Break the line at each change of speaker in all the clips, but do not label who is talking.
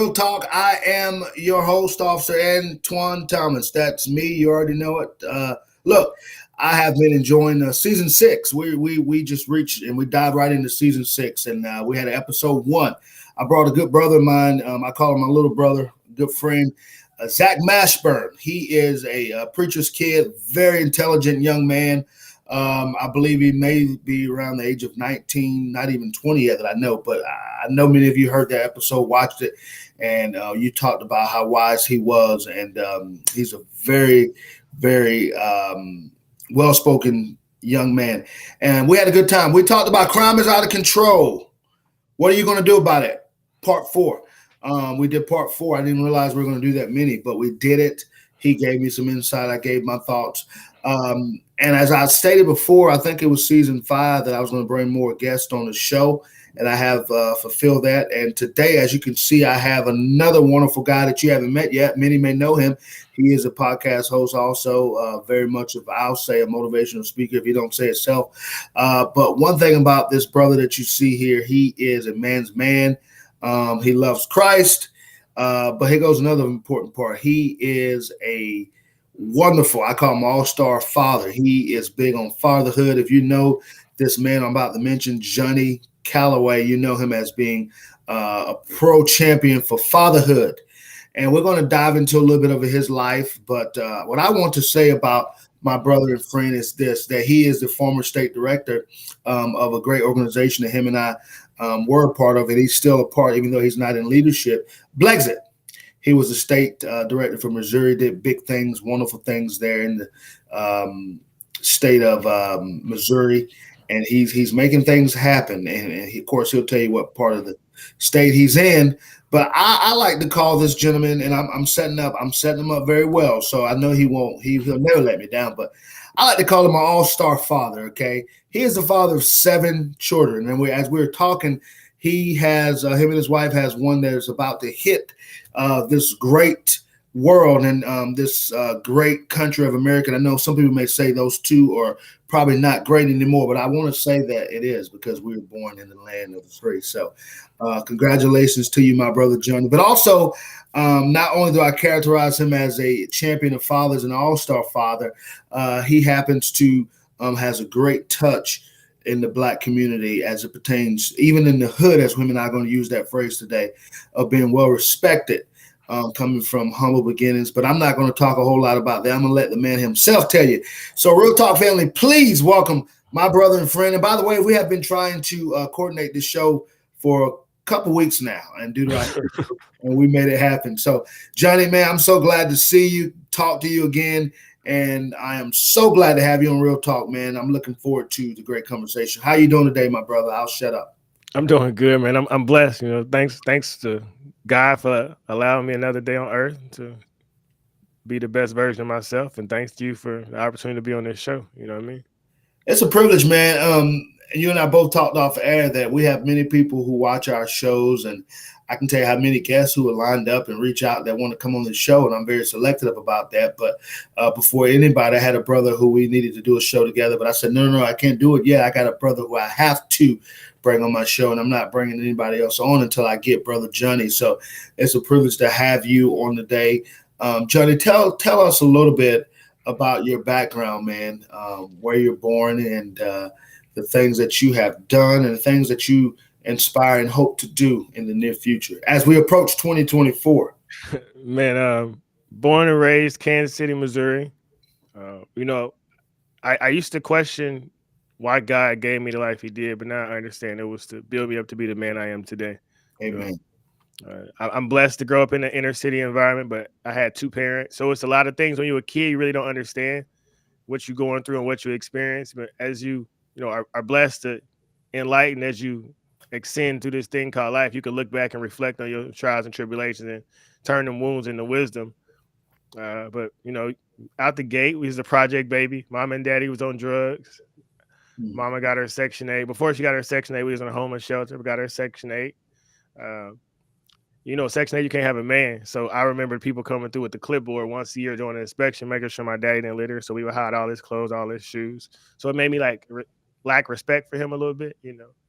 Real Talk. I am your host, Officer Antoine Thomas. That's me. You already know it. Look, I have been enjoying season 6. We just reached and we dived right into season 6, and we had episode 1. I brought a good brother of mine. I call him my little brother, good friend, Zach Mashburn. He is a preacher's kid, very intelligent young man. I believe he may be around the age of 19, not even 20 yet that I know, but I know many of you heard that episode, watched it, and you talked about how wise he was. And he's a very, very well-spoken young man. And we had a good time. We talked about crime is out of control. What are you going to do about it? Part 4. We did part 4. I didn't realize we were going to do that many, but we did it. He gave me some insight. I gave my thoughts. And as I stated before, I think it was season 5 that I was going to bring more guests on the show, and I have fulfilled that. And today, as you can see, I have another wonderful guy that you haven't met yet. Many may know him. He is a podcast host also, very much of, I'll say, a motivational speaker if you don't say it self. But one thing about this brother that you see here, he is a man's man. He loves Christ. But here goes another important part. He is a wonderful, I call him all-star father. He is big on fatherhood. If you know this man I'm about to mention, Johnnie Calloway, you know him as being a pro champion for fatherhood. And we're going to dive into a little bit of his life. But what I want to say about my brother and friend is this, that he is the former state director of a great organization that him and I were a part of, and he's still a part, even though he's not in leadership, Blexit. He was the state director for Missouri, did big things, wonderful things there in the state of Missouri, and he's making things happen. And he, of course, he'll tell you what part of the state he's in. But I like to call this gentleman, and I'm setting him up very well. So I know he'll never let me down. But I like to call him an all-star father. Okay, he is the father of 7 children, and as we were talking, he has him and his wife has one that is about to hit this great world and this great country of America. And I know some people may say those two are probably not great anymore, but I want to say that it is, because we were born in the land of the free. So congratulations to you, my brother Johnny. But also, not only do I characterize him as a champion of fathers and an all-star father, he happens to has a great touch in the Black community as it pertains, even in the hood, as women are going to use that phrase today, of being well respected, coming from humble beginnings. But I'm not going to talk a whole lot about that. I'm going to let the man himself tell you. So, Real Talk family, please welcome my brother and friend. And by the way, we have been trying to coordinate this show for a couple weeks now, and and we made it happen. So, Johnny, man, I'm so glad to see you, talk to you again. And I am so glad to have you on Real Talk, man. I'm looking forward to the great conversation. How you doing today, my brother? I'll shut up.
I'm doing good, man. I'm blessed. You know, thanks to God for allowing me another day on earth to be the best version of myself, and thanks to you for the opportunity to be on this show. You know what I mean?
It's a privilege, man. You and I both talked off air that we have many people who watch our shows, and I can tell you how many guests who are lined up and reach out that want to come on the show, and I'm very selective about that. But before anybody, I had a brother who we needed to do a show together, but I said, no, I can't do it yet. I got a brother who I have to bring on my show, and I'm not bringing anybody else on until I get brother Johnny. So it's a privilege to have you on the day. Johnny, tell us a little bit about your background, man, where you're born, and the things that you have done and the things that you inspire and hope to do in the near future as we approach 2024.
Man, born and raised Kansas City, Missouri. You know, I used to question why God gave me the life he did, but now I understand it was to build me up to be the man I am today.
Amen.
I'm blessed to grow up in an inner city environment, but I had 2 parents. So it's a lot of things when you're a kid, you really don't understand what you're going through and what you experience. But as you are blessed to enlighten as you ascend through this thing called life, you can look back and reflect on your trials and tribulations and turn them wounds into wisdom. But out the gate, we was a project baby. Mom and daddy was on drugs. Mama got her Section 8. Before she got her Section 8, we was in a homeless shelter. We got her Section 8. Section 8, you can't have a man. So I remember people coming through with the clipboard once a year doing an inspection, making sure my daddy didn't litter. So we would hide all his clothes, all his shoes. So it made me lack respect for him a little bit,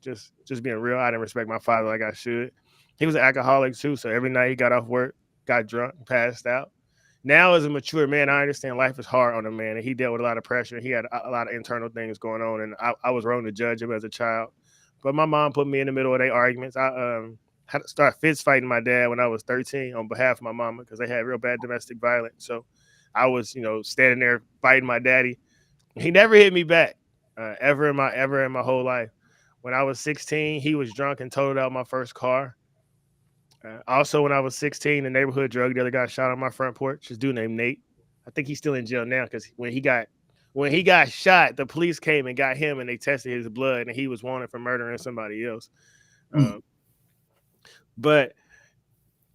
just being real. I didn't respect my father like I should. He was an alcoholic too. So every night he got off work, got drunk, passed out. Now, as a mature man, I understand life is hard on a man, and he dealt with a lot of pressure. He had a lot of internal things going on, and I was wrong to judge him as a child. But my mom put me in the middle of their arguments. I had to start fist fighting my dad when I was 13 on behalf of my mama because they had real bad domestic violence. So I was, standing there fighting my daddy. He never hit me back, ever in my whole life. When I was 16, he was drunk and totaled out my first car. Also, when I was 16, the neighborhood drug dealer got shot on my front porch. This dude named Nate. I think he's still in jail now because when he got shot, the police came and got him and they tested his blood and he was wanted for murdering somebody else.
Mm.
But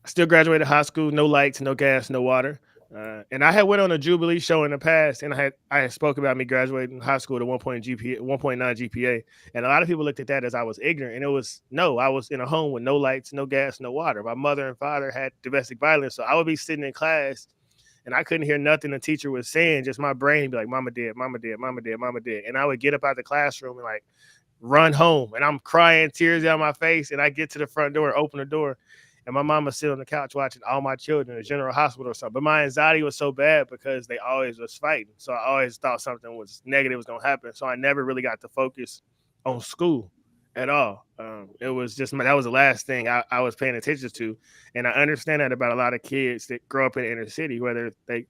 I still graduated high school, no lights, no gas, no water. And I had went on a Jubilee show in the past, and I had spoke about me graduating high school at 1.9 GPA, and a lot of people looked at that as I was ignorant, and I was in a home with no lights, no gas, no water. My mother and father had domestic violence, so I would be sitting in class, and I couldn't hear nothing the teacher was saying. Just my brain would be like, "Mama dead, Mama dead, Mama dead, Mama dead," and I would get up out the classroom and like run home, and I'm crying, tears down my face, and I get to the front door, open the door. And my mama sit on the couch watching all my children in a general hospital or something. But my anxiety was so bad because they always was fighting. So I always thought something was negative was going to happen. So I never really got to focus on school at all. It was just that was the last thing I was paying attention to. And I understand that about a lot of kids that grow up in the inner city, whether they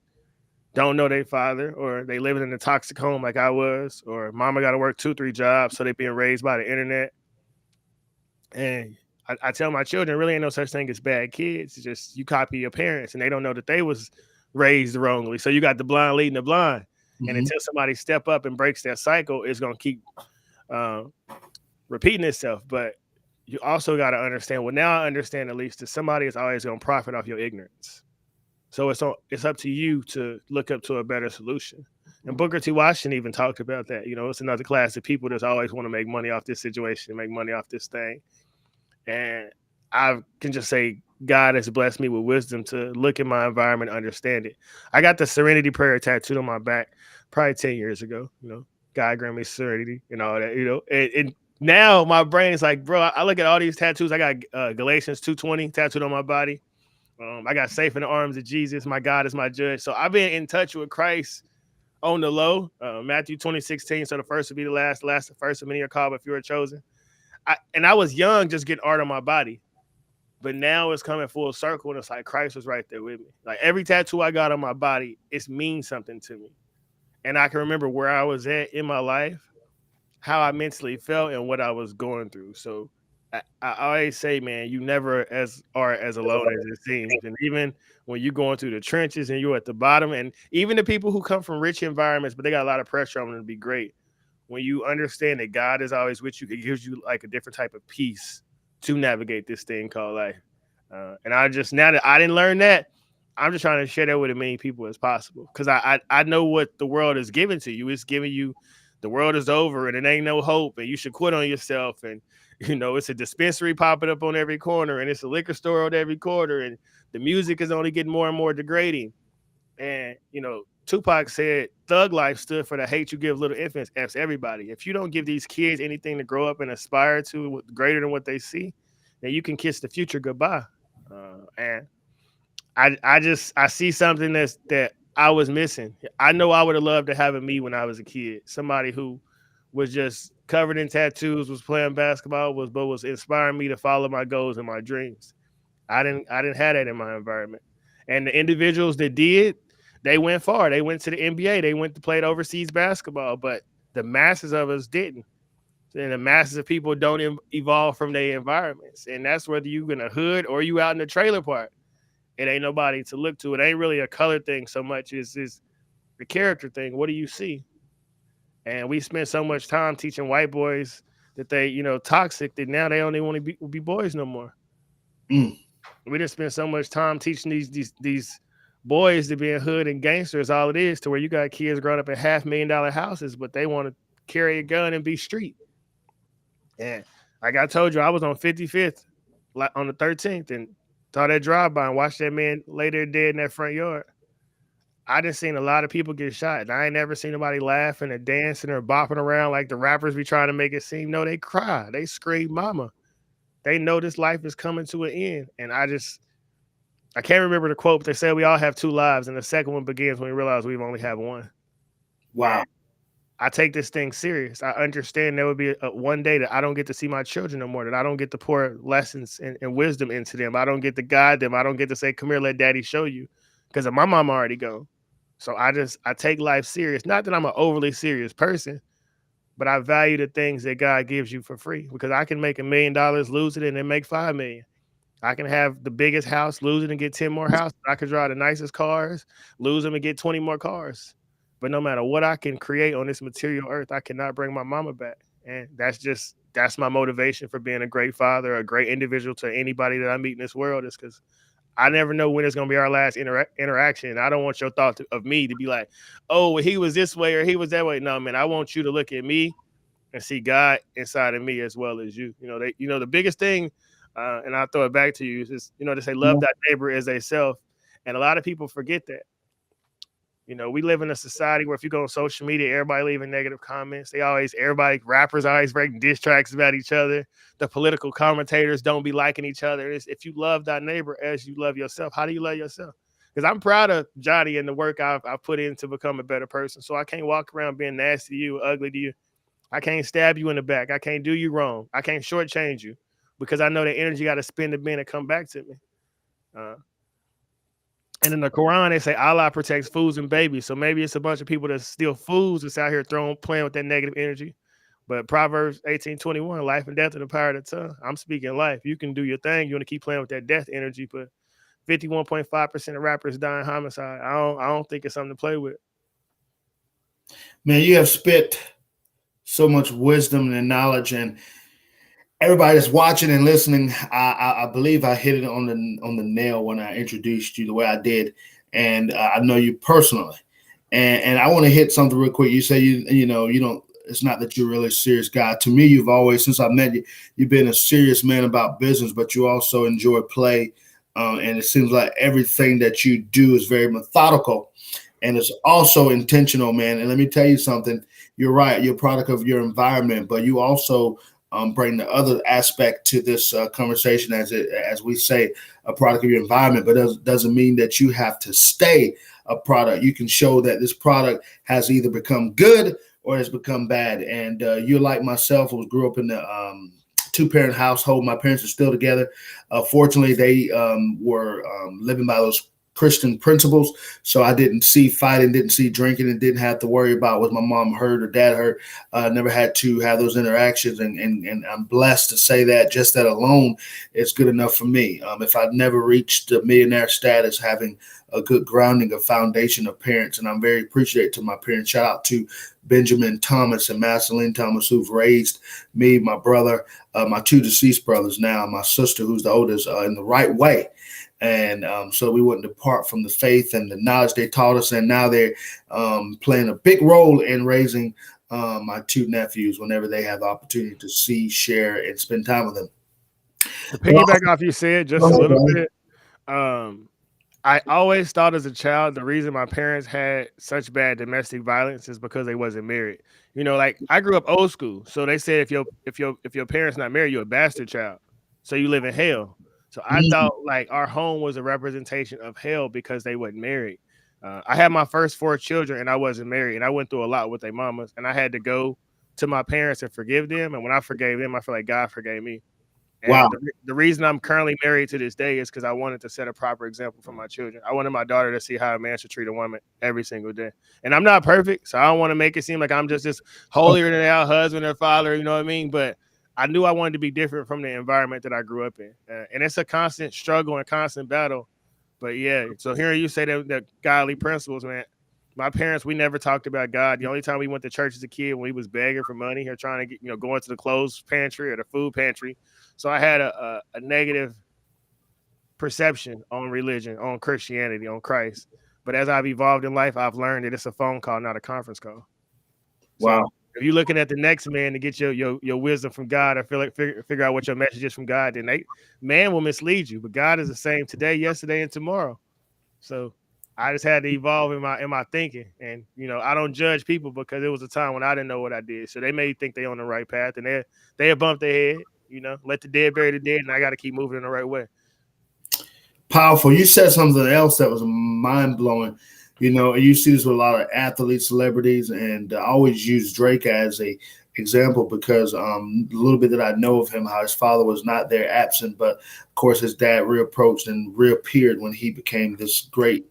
don't know their father or they living in a toxic home like I was, or mama got to work 2-3 jobs. So they being raised by the internet. And I tell my children, really ain't no such thing as bad kids. It's just you copy your parents, and they don't know that they was raised wrongly. So you got the blind leading the blind, and until somebody step up and breaks that cycle, it's gonna keep repeating itself. But you also got to understand. Well, now I understand at least that somebody is always gonna profit off your ignorance. So it's up to you to look up to a better solution. And Booker T. Washington even talked about that. It's another class of people that always want to make money off this situation, make money off this thing. And I can just say God has blessed me with wisdom to look at my environment, understand it. I got the Serenity Prayer tattooed on my back probably 10 years ago. God grant me serenity and all that. And now my brain is like, bro, I look at all these tattoos. I got Galatians 2:20 tattooed on my body. I got safe in the arms of Jesus. My God is my judge. So I've been in touch with Christ on the low. Matthew 20:16. So the first will be the last the first. Many are called, but few are chosen. I was young, just getting art on my body, but now it's coming full circle, and it's like Christ was right there with me. Like every tattoo I got on my body, it means something to me, and I can remember where I was at in my life, how I mentally felt, and what I was going through. So I always say, man, you never are as alone as it seems, and even when you're going through the trenches and you're at the bottom, and even the people who come from rich environments, but they got a lot of pressure on them to be great. When you understand that God is always with you, it gives you like a different type of peace to navigate this thing called life. And now that I didn't learn that, I'm just trying to share that with as many people as possible. Because I know what the world is giving to you. It's giving you the world is over and it ain't no hope and you should quit on yourself. And, it's a dispensary popping up on every corner and it's a liquor store on every corner. And the music is only getting more and more degrading. And, Tupac said thug life stood for the hate you give little infants. F everybody. If you don't give these kids anything to grow up and aspire to greater than what they see, then you can kiss the future goodbye. And I see something that I was missing. I know I would have loved to have it me when I was a kid. Somebody who was just covered in tattoos, was playing basketball, was inspiring me to follow my goals and my dreams. I didn't have that in my environment. And the individuals that did, they went far. They went to the NBA. They went to play overseas basketball, but the masses of us didn't. And the masses of people don't evolve from their environments. And that's whether you in a hood or you out in the trailer park. It ain't nobody to look to. It ain't really a color thing so much as the character thing. What do you see? And we spend so much time teaching white boys that they, toxic, that now they don't even want to be boys no more. We just spend so much time teaching these boys to be in hood and gangsters, all it is, to where you got kids growing up in $500,000 houses, but they want to carry a gun and be street. And like I told you, I was on 55th on the 13th and saw that drive-by and watched that man lay there dead in that front yard. I done seen a lot of people get shot, and I ain't never seen nobody laughing or dancing or bopping around like the rappers be trying to make it seem. No, they cry. They scream mama. They know this life is coming to an end. And I can't remember the quote, but they say we all have two lives, and the second one begins when we realize we've only have one.
Wow.
And I take this thing serious. I understand there will be one day that I don't get to see my children no more, that I don't get to pour lessons and wisdom into them. I don't get to guide them. I don't get to say, come here, let daddy show you, because my mom already gone. So I take life serious. Not that I'm an overly serious person, but I value the things that God gives you for free, because I can make $1 million, lose it, and then make 5 million. I can have the biggest house, lose it and get 10 more houses. I could drive the nicest cars, lose them and get 20 more cars. But no matter what I can create on this material earth, I cannot bring my mama back. And that's my motivation for being a great father, a great individual to anybody that I meet in this world, is because I never know when it's going to be our last interaction. I don't want your thought of me to be like, oh, well, he was this way or he was that way. No, man, I want you to look at me and see God inside of me as well as you. The biggest thing, and I'll throw it back to you, is, they say love thy neighbor as they self. And a lot of people forget that. We live in a society where if you go on social media, everybody leaving negative comments. Rappers always breaking diss tracks about each other. The political commentators don't be liking each other. If you love thy neighbor as you love yourself, how do you love yourself? Because I'm proud of Johnny and the work I've put in to become a better person. So I can't walk around being nasty to you, ugly to you. I can't stab you in the back. I can't do you wrong. I can't shortchange you, because I know the energy got to spin the bin and come back to me. And in the Quran, they say Allah protects fools and babies. So maybe it's a bunch of people that steal fools that's out here playing with that negative energy. But Proverbs 18:21, life and death in the power of the tongue. I'm speaking life. You can do your thing. You want to keep playing with that death energy, but 51.5% of rappers die in homicide. I don't think it's something to play with.
Man, you have spit so much wisdom and knowledge, and everybody that's watching and listening, I believe I hit it on the nail when I introduced you the way I did, and I know you personally, and I want to hit something real quick. You say you don't. It's not that you're really a serious guy. To me, you've always, since I met you, you've been a serious man about business, but you also enjoy play, and it seems like everything that you do is very methodical, and it's also intentional, man. And let me tell you something. You're right. You're a product of your environment, but you also bring the other aspect to this conversation, as we say, a product of your environment, but doesn't mean that you have to stay a product. You can show that this product has either become good or has become bad. And you're like myself, who grew up in the two-parent household. My parents are still together. Fortunately, they were living by those Christian principles. So I didn't see fighting, didn't see drinking, and didn't have to worry about was my mom hurt or dad hurt. Never had to have those interactions. And I'm blessed to say that just that alone is good enough for me. If I'd never reached the millionaire status, having a good grounding, a foundation of parents, and I'm very appreciative to my parents. Shout out to Benjamin Thomas and Marceline Thomas, who've raised me, my brother, my two deceased brothers now, my sister, who's the oldest, in the right way. And so we wouldn't depart from the faith and the knowledge they taught us. And now they're playing a big role in raising my two nephews whenever they have the opportunity to see, share, and spend time with them.
To piggyback off you said just a little bit, I always thought as a child the reason my parents had such bad domestic violence is because they wasn't married. Like I grew up old school, so they said if your parents not married, you're a bastard child, so you live in hell. So I thought like our home was a representation of hell because they wasn't married. I had my first 4 children and I wasn't married, and I went through a lot with their mamas, and I had to go to my parents and forgive them. And when I forgave them, I feel like God forgave me. And
Wow.
the reason I'm currently married to this day is because I wanted to set a proper example for my children. I wanted my daughter to see how a man should treat a woman every single day. And I'm not perfect, so I don't want to make it seem like I'm just this holier than thou husband or father, you know what I mean? But I knew I wanted to be different from the environment that I grew up in. And it's a constant struggle and constant battle. But yeah, so hearing you say that godly principles, man, my parents, we never talked about God. The only time we went to church as a kid when we was begging for money or trying to get, going to the clothes pantry or the food pantry. So I had a negative perception on religion, on Christianity, on Christ. But as I've evolved in life, I've learned that it's a phone call, not a conference call.
Wow.
So if you're looking at the next man to get your wisdom from God or figure out what your message is from God, then man will mislead you. But God is the same today, yesterday, and tomorrow. So I just had to evolve in my thinking. And I don't judge people because it was a time when I didn't know what I did. So they may think they on the right path and they bumped their head. let the dead bury the dead, and I got to keep moving in the right way.
Powerful. You said something else that was mind blowing. You see this with a lot of athletes, celebrities, and I always use Drake as a example because a little bit that I know of him, how his father was not there, absent, but of course his dad reapproached and reappeared when he became this great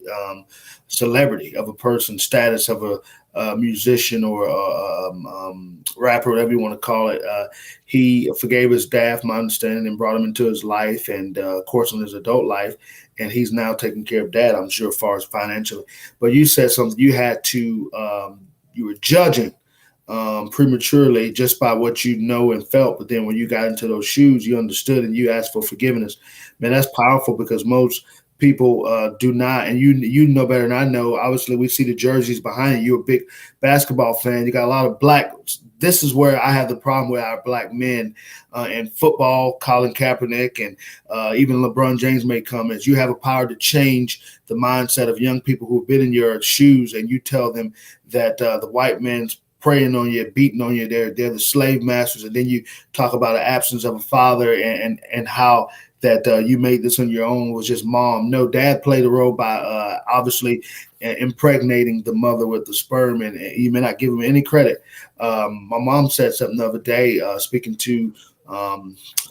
celebrity of a person, status of a musician or rapper, whatever you want to call it. He forgave his dad, from my understanding, and brought him into his life, and of course, in his adult life, and he's now taking care of dad, I'm sure, as far as financially. But you said something. You had to, you were judging prematurely just by what you know and felt. But then when you got into those shoes, you understood and you asked for forgiveness. Man, that's powerful because most people do not. And you know better than I know. Obviously, we see the jerseys behind you. You're a big basketball fan. You got a lot of black. This is where I have the problem with our black men in football. Colin Kaepernick and even LeBron James made comments. You have a power to change the mindset of young people who've been in your shoes, and you tell them that the white man's preying on you, beating on you. They're the slave masters, and then you talk about the absence of a father and how that you made this on your own was just mom. No, dad played a role by obviously impregnating the mother with the sperm, and you may not give him any credit. My mom said something the other day, speaking to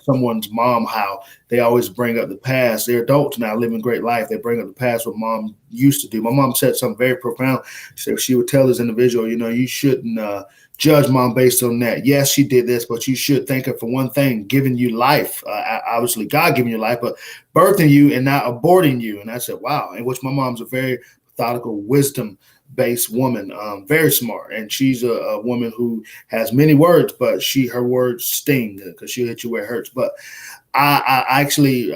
someone's mom, how they always bring up the past. They're adults now, living great life. They bring up the past, what mom used to do. My mom said something very profound. She would tell this individual, you shouldn't judge mom based on that. Yes, she did this, but you should thank her for one thing, giving you life. Obviously, God giving you life, but birthing you and not aborting you. And I said, wow. In which my mom's a very methodical, wisdom-based woman, very smart. And she's a woman who has many words, but her words sting because she'll hit you where it hurts. But I actually,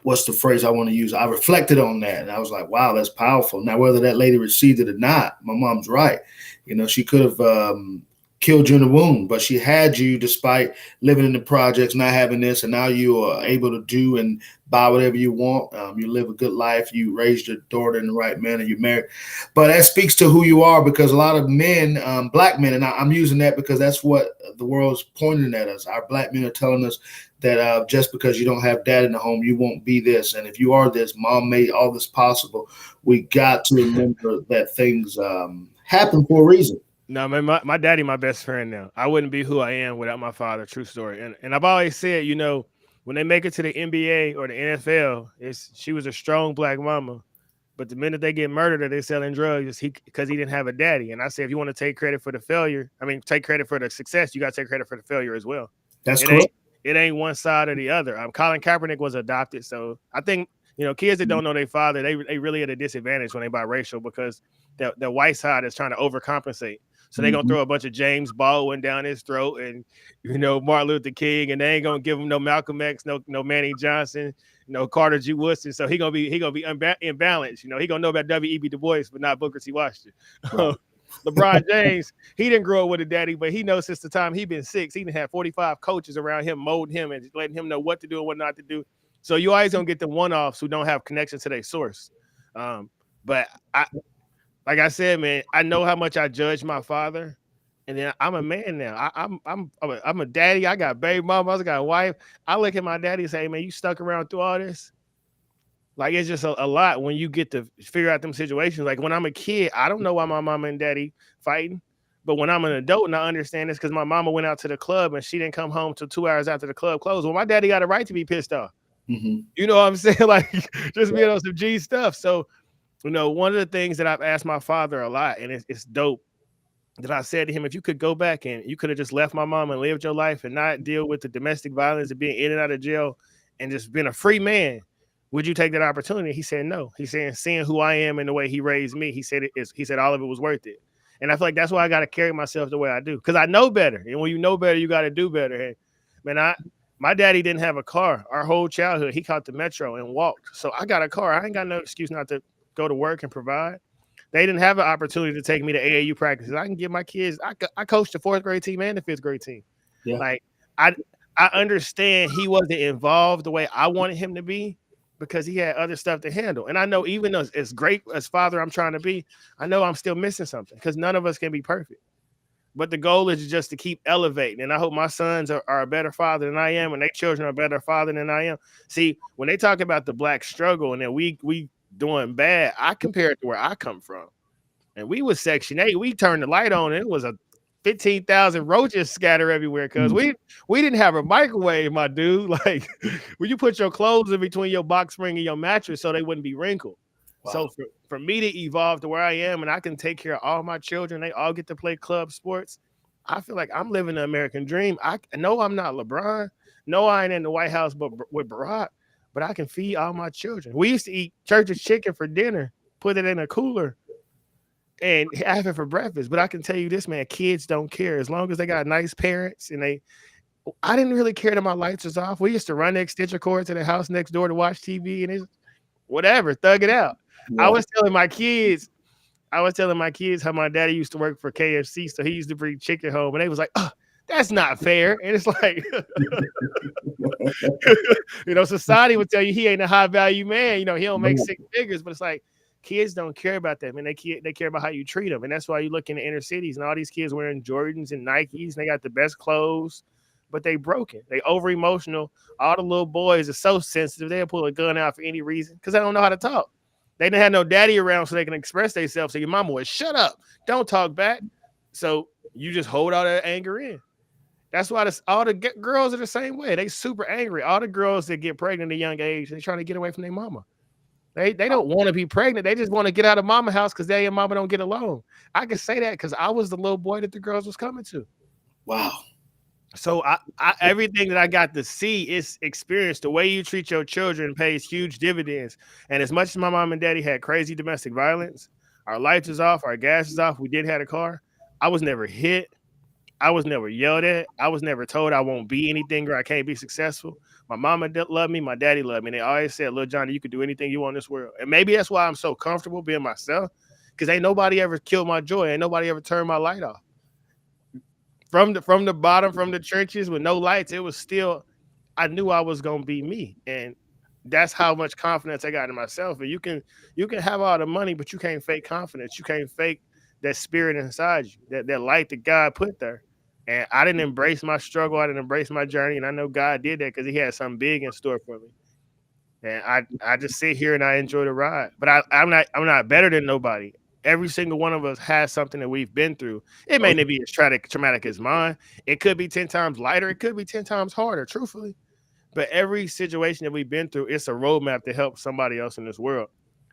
what's the phrase I want to use? I reflected on that, and I was like, wow, that's powerful. Now, whether that lady received it or not, my mom's right. She could have killed you in the womb, but she had you despite living in the projects, not having this, and now you are able to do and buy whatever you want. You live a good life. You raised your daughter in the right manner. You're married. But that speaks to who you are, because a lot of men, black men, and I'm using that because that's what the world's pointing at us. Our black men are telling us that just because you don't have dad in the home, you won't be this. And if you are this, mom made all this possible. We got to remember that things happen for a reason.
No, man, my daddy, my best friend now. I wouldn't be who I am without my father. True story. And I've always said, when they make it to the NBA or the NFL, she was a strong black mama. But the minute they get murdered or they're selling drugs, because he didn't have a daddy. And I say, if you want to take credit for the failure, take credit for the success, you got to take credit for the failure as well.
That's correct.
It ain't one side or the other. Colin Kaepernick was adopted. So I think, kids that don't know their father, they really at a disadvantage when they biracial because the white side is trying to overcompensate. So they're going to throw a bunch of James Baldwin down his throat and, Martin Luther King, and they ain't going to give him no Malcolm X, no Manny Johnson, no Carter G. Woodson. So he going to be imbalanced. He going to know about W.E.B. Du Bois, but not Booker T. Washington. Right. LeBron James, he didn't grow up with a daddy, but he knows since the time he been 6, he done had 45 coaches around him, molding him and letting him know what to do and what not to do. So you always going to get the one-offs who don't have connection to their source. But like I said, man, I know how much I judge my father, and then I'm a man now. I'm a daddy. I got baby mamas. I got a wife. I look at my daddy and say, man, you stuck around through all this. Like, it's just a lot when you get to figure out them situations. Like, when I'm a kid, I don't know why my mama and daddy fighting. But when I'm an adult and I understand this because my mama went out to the club and she didn't come home till 2 hours after the club closed. Well, my daddy got a right to be pissed off. Mm-hmm. You know what I'm saying? Like, just being on some G stuff. So, one of the things that I've asked my father a lot, and it's dope, that I said to him, if you could go back and you could have just left my mom and lived your life and not deal with the domestic violence of being in and out of jail and just been a free man, would you take that opportunity? He said no. He said, seeing who I am and the way he raised me, he said all of it was worth it. And I feel like that's why I got to carry myself the way I do, because I know better. And when you know better, you got to do better. And man, my daddy didn't have a car. Our whole childhood, he caught the metro and walked. So I got a car. I ain't got no excuse not to go to work and provide. They didn't have an opportunity to take me to AAU practices. I can give my kids. I coached the 4th grade team and the 5th grade team. Yeah. Like I understand he wasn't involved the way I wanted him to be because he had other stuff to handle. And I know even as great as father I'm trying to be, I know I'm still missing something because none of us can be perfect. But the goal is just to keep elevating. And I hope my sons are a better father than I am, and their children are a better father than I am. See, when they talk about the black struggle and that we doing bad, I compare it to where I come from. And we was Section 8. We turned the light on, and it was a 15,000 roaches scatter everywhere because we didn't have a microwave, my dude. Like, when you put your clothes in between your box spring and your mattress so they wouldn't be wrinkled.
Wow.
So for me to evolve to where I am and I can take care of all my children, they all get to play club sports. I feel like I'm living the American dream. I know I'm not LeBron. No, I ain't in the White House, but with Barack, but I can feed all my children. We used to eat church's chicken for dinner, put it in a cooler, and have it for breakfast. But I can tell you this, man, kids don't care as long as they got nice parents. And I didn't really care that my lights was off. We used to run the extension cord to the house next door to watch TV, and it's whatever, thug it out.
Yeah.
I was telling my kids how my daddy used to work for KFC, so he used to bring chicken home, and they was like, "Oh, that's not fair." And it's like, society would tell you he ain't a high value man. He don't make six figures, but it's like kids don't care about that, man. They care about how you treat them, and that's why you look in the inner cities and all these kids wearing Jordans and Nikes, and they got the best clothes, but they broken. They over emotional. All the little boys are so sensitive. They'll pull a gun out for any reason because they don't know how to talk. They didn't have no daddy around so they can express themselves. So your mama would shut up, don't talk back. So you just hold all that anger in. That's why all the girls are the same way. They super angry. All the girls that get pregnant at a young age, they're trying to get away from their mama. They don't want to be pregnant. They just want to get out of mama house because they and mama don't get along. I can say that because I was the little boy that the girls was coming to.
Wow.
So I everything that I got to see is experience. The way you treat your children pays huge dividends. And as much as my mom and daddy had crazy domestic violence, our lights is off, our gas is off, we did have a car. I was never hit. I was never yelled at. I was never told I won't be anything or I can't be successful. My mama loved me. My daddy loved me. And they always said, "Little Johnny, you could do anything you want in this world." And maybe that's why I'm so comfortable being myself, because ain't nobody ever killed my joy. Ain't nobody ever turned my light off. From the bottom, from the trenches with no lights, it was still, I knew I was gonna be me, and that's how much confidence I got in myself. And you can have all the money, but you can't fake confidence. You can't fake that spirit inside you, that light that God put there. And I didn't embrace my struggle. I didn't embrace my journey, and I know God did that because He had something big in store for me. And I just sit here and I enjoy the ride. But I'm not better than nobody. Every single one of us has something that we've been through. It may not be as traumatic as mine. It could be 10 times lighter. It could be 10 times harder, truthfully. But every situation that we've been through, it's a roadmap to help somebody else in this world.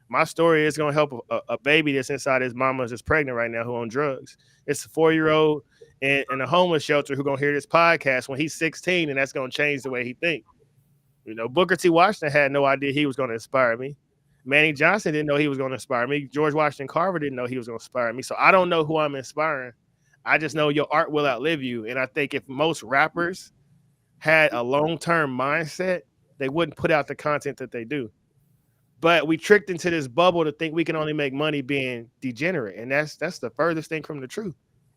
My story is going to help a baby that's inside his mama that's pregnant right now who on drugs. It's a 4-year-old in a homeless shelter who going to hear this podcast when he's 16, and that's going to change the way he thinks. Booker T. Washington had no idea he was going to inspire me. Manny Johnson didn't know he was going to inspire me. George Washington Carver didn't know he was going to inspire me. So I don't know who I'm inspiring. I just know your art will outlive you. And I think if most rappers had a long-term mindset, they wouldn't put out the content that they do. But we tricked into this bubble to think we can only make money being degenerate. And that's the furthest thing from the truth.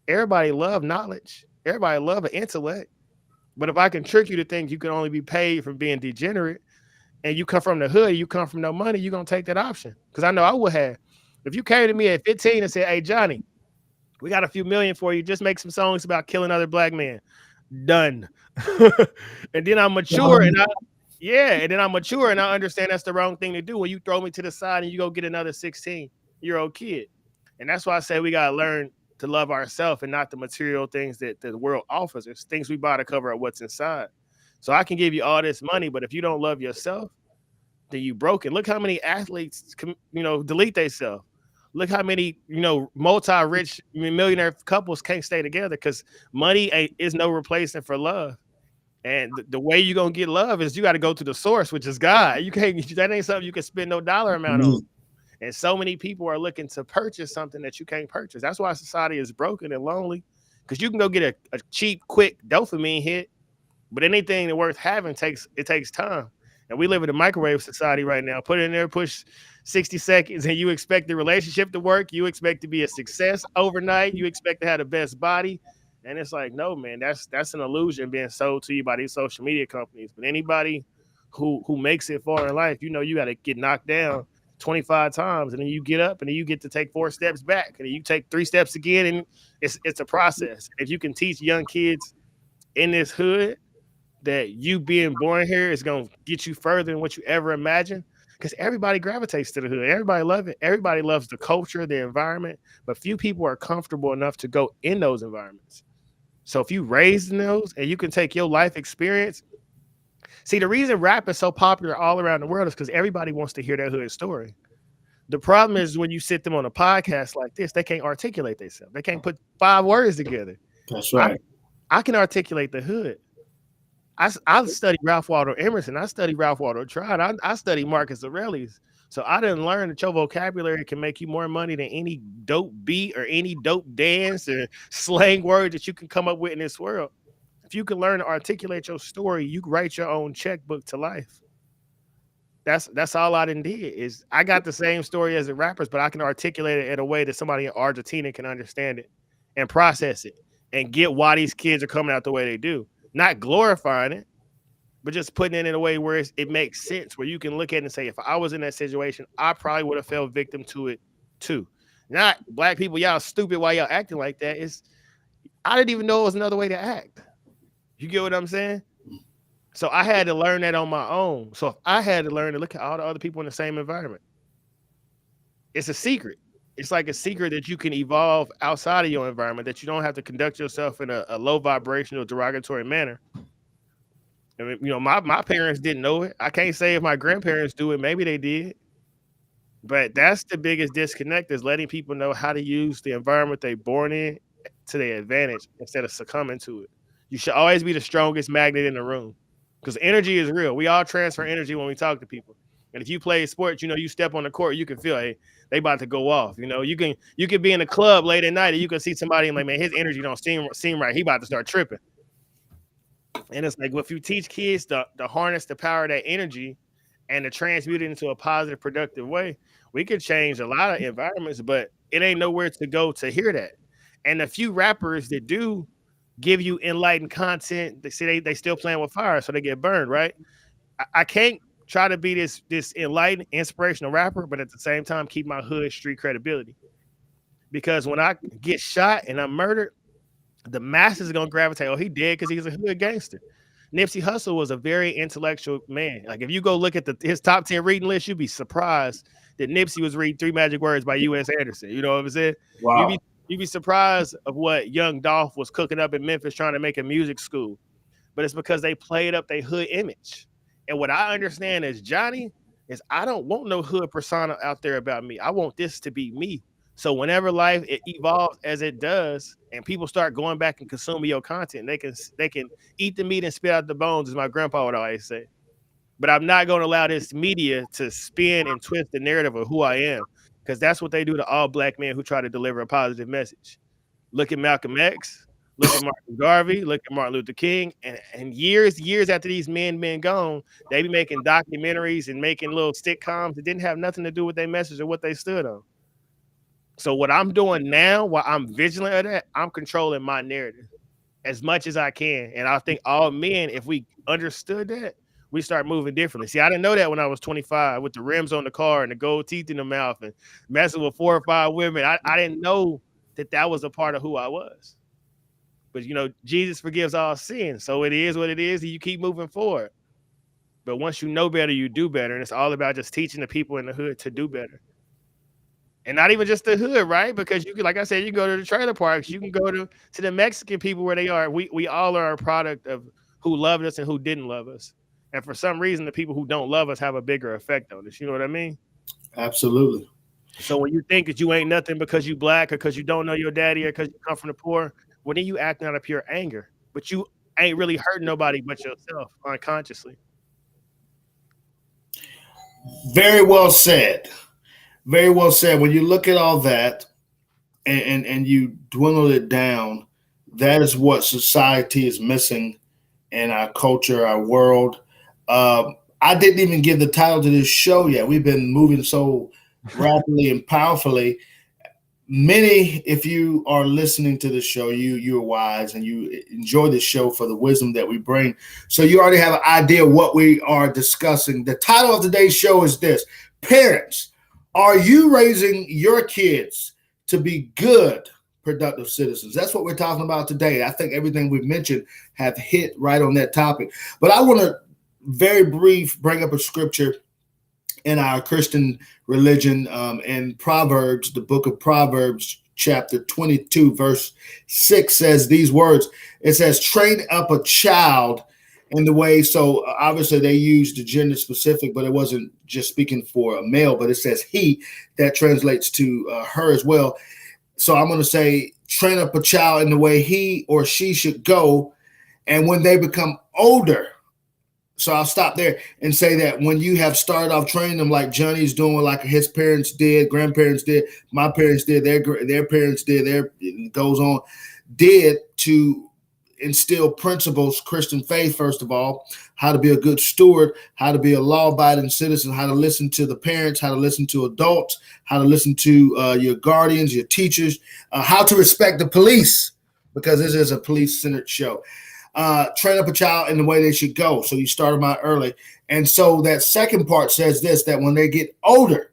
Everybody love knowledge. Everybody love an intellect. But if I can trick you to think you can only be paid for being degenerate, and you come from the hood, you come from no money, you're going to take that option. Because I know I would have. If you came to me at 15 and said, "Hey, Johnny, we got a few million for you. Just make some songs about killing other black men." Done. And then I'm mature and I understand that's the wrong thing to do when you throw me to the side and you go get another 16-year-old kid. And that's why I say we got to learn to love ourselves and not the material things that the world offers. It's things we buy to cover up what's inside. So I can give you all this money, but if you don't love yourself, then you broken. Look how many athletes, delete themselves. Look how many, multi-rich millionaire couples can't stay together because money is no replacement for love. And the way you're going to get love is you got to go to the source, which is God. That ain't something you can spend no dollar amount on. And so many people are looking to purchase something that you can't purchase. That's why society is broken and lonely, because you can go get a cheap, quick dopamine hit. But anything that worth having takes time. And we live in a microwave society right now. Put it in there, push 60 seconds, and you expect the relationship to work. You expect to be a success overnight. You expect to have the best body. And it's like, no, man, that's an illusion being sold to you by these social media companies. But anybody who makes it far in life, you got to get knocked down 25 times, and then you get up and then you get to take 4 steps back, and then you take 3 steps again, and it's a process. If you can teach young kids in this hood that you being born here is going to get you further than what you ever imagined, because everybody gravitates to the hood. Everybody loves it. Everybody loves the culture, the environment, but few people are comfortable enough to go in those environments. So if you raised in those and you can take your life experience. See, the reason rap is so popular all around the world is because everybody wants to hear that hood story. The problem is when you sit them on a podcast like this, they can't articulate themselves. They can't put 5 words together.
That's right.
I can articulate the hood. I studied Ralph Waldo Emerson. I studied Ralph Waldo Trott. I studied Marcus Aurelius. So I didn't learn that your vocabulary can make you more money than any dope beat or any dope dance or slang word that you can come up with in this world. If you can learn to articulate your story, you can write your own checkbook to life. That's all I did is I got the same story as the rappers, but I can articulate it in a way that somebody in Argentina can understand it and process it and get why these kids are coming out the way they do. Not glorifying it, but just putting it in a way where it makes sense, where you can look at it and say, if I was in that situation, I probably would have fell victim to it too. Not black people, y'all stupid why y'all acting like that. I didn't even know it was another way to act. You get what I'm saying? So I had to learn that on my own. So if I had to learn to look at all the other people in the same environment, it's a secret. It's like a secret that you can evolve outside of your environment, that you don't have to conduct yourself in a low vibrational, derogatory manner. I mean, my parents didn't know it. I can't say if my grandparents do it. Maybe they did. But that's the biggest disconnect, is letting people know how to use the environment they're born in to their advantage instead of succumbing to it. You should always be the strongest magnet in the room, because energy is real. We all transfer energy when we talk to people. And if you play sports, you step on the court, you can feel, hey, they about to go off. You can be in a club late at night and you can see somebody and like, man, his energy don't seem right. He about to start tripping. And it's like, well, if you teach kids to harness the power of that energy and to transmute it into a positive, productive way, we could change a lot of environments, but it ain't nowhere to go to hear that. And the few rappers that do give you enlightened content, they say they still playing with fire, so they get burned, right? I can't try to be this enlightened, inspirational rapper, but at the same time keep my hood street credibility. Because when I get shot and I'm murdered, the masses are gonna gravitate. Oh, he dead because he's a hood gangster. Nipsey Hussle was a very intellectual man. Like if you go look at his top 10 reading list, you'd be surprised that Nipsey was reading 3 Magic Words by U.S. Anderson. You know what I'm saying?
Wow.
You'd be surprised of what young Dolph was cooking up in Memphis trying to make a music school. But it's because they played up their hood image. And what I understand as Johnny is I don't want no hood persona out there about me. I want this to be me. So whenever life it evolves as it does, and people start going back and consuming your content, they can eat the meat and spit out the bones, as my grandpa would always say. But I'm not going to allow this media to spin and twist the narrative of who I am, because that's what they do to all black men who try to deliver a positive message. Look at Malcolm X. Look at Martin Garvey, look at Martin Luther King, and years after these men been gone, they be making documentaries and making little sitcoms that didn't have nothing to do with their message or what they stood on. So what I'm doing now, while I'm vigilant of that, I'm controlling my narrative as much as I can. And I think all men, if we understood that, we start moving differently. See, I didn't know that when I was 25 with the rims on the car and the gold teeth in the mouth and messing with 4 or 5 women. I didn't know that was a part of who I was. But, Jesus forgives all sin. So it is what it is, and you keep moving forward. But once you know better, you do better. And it's all about just teaching the people in the hood to do better. And not even just the hood, right? Because you can, like I said, you can go to the trailer parks. You can go to the Mexican people where they are. We all are a product of who loved us and who didn't love us. And for some reason, the people who don't love us have a bigger effect on us. You know what I mean?
Absolutely.
So when you think that you ain't nothing because you black or because you don't know your daddy or because you come from the poor, well, then you acting out of pure anger, but you ain't really hurting nobody but yourself unconsciously.
Very well said. Very well said. When you look at all that and you dwindle it down, that is what society is missing in our culture, our world. I didn't even give the title to this show yet. We've been moving so rapidly and powerfully. Many, if you are listening to the show, you're wise and you enjoy the show for the wisdom that we bring. So you already have an idea of what we are discussing. The title of today's show is this: Parents, Are you raising your kids to be good, productive citizens? That's what we're talking about today. I think everything we've mentioned have hit right on that topic. But I want to very brief bring up a scripture in our Christian religion, in Proverbs, the book of Proverbs, chapter 22, verse 6 says these words. It says, train up a child in the way. So obviously they used the gender specific, but it wasn't just speaking for a male, but it says he, that translates to her as well. So I'm going to say, train up a child in the way he or she should go. And when they become older, so I'll stop there and say that when you have started off training them like Johnny's doing, like his parents did, grandparents did, my parents did, their parents did, it goes on, did to instill principles, Christian faith, first of all, how to be a good steward, how to be a law-abiding citizen, how to listen to the parents, how to listen to adults, how to listen to your guardians, your teachers, how to respect the police, because this is a police-centered show. Train up a child in the way they should go. So you start them out early. And so that second part says this, that when they get older,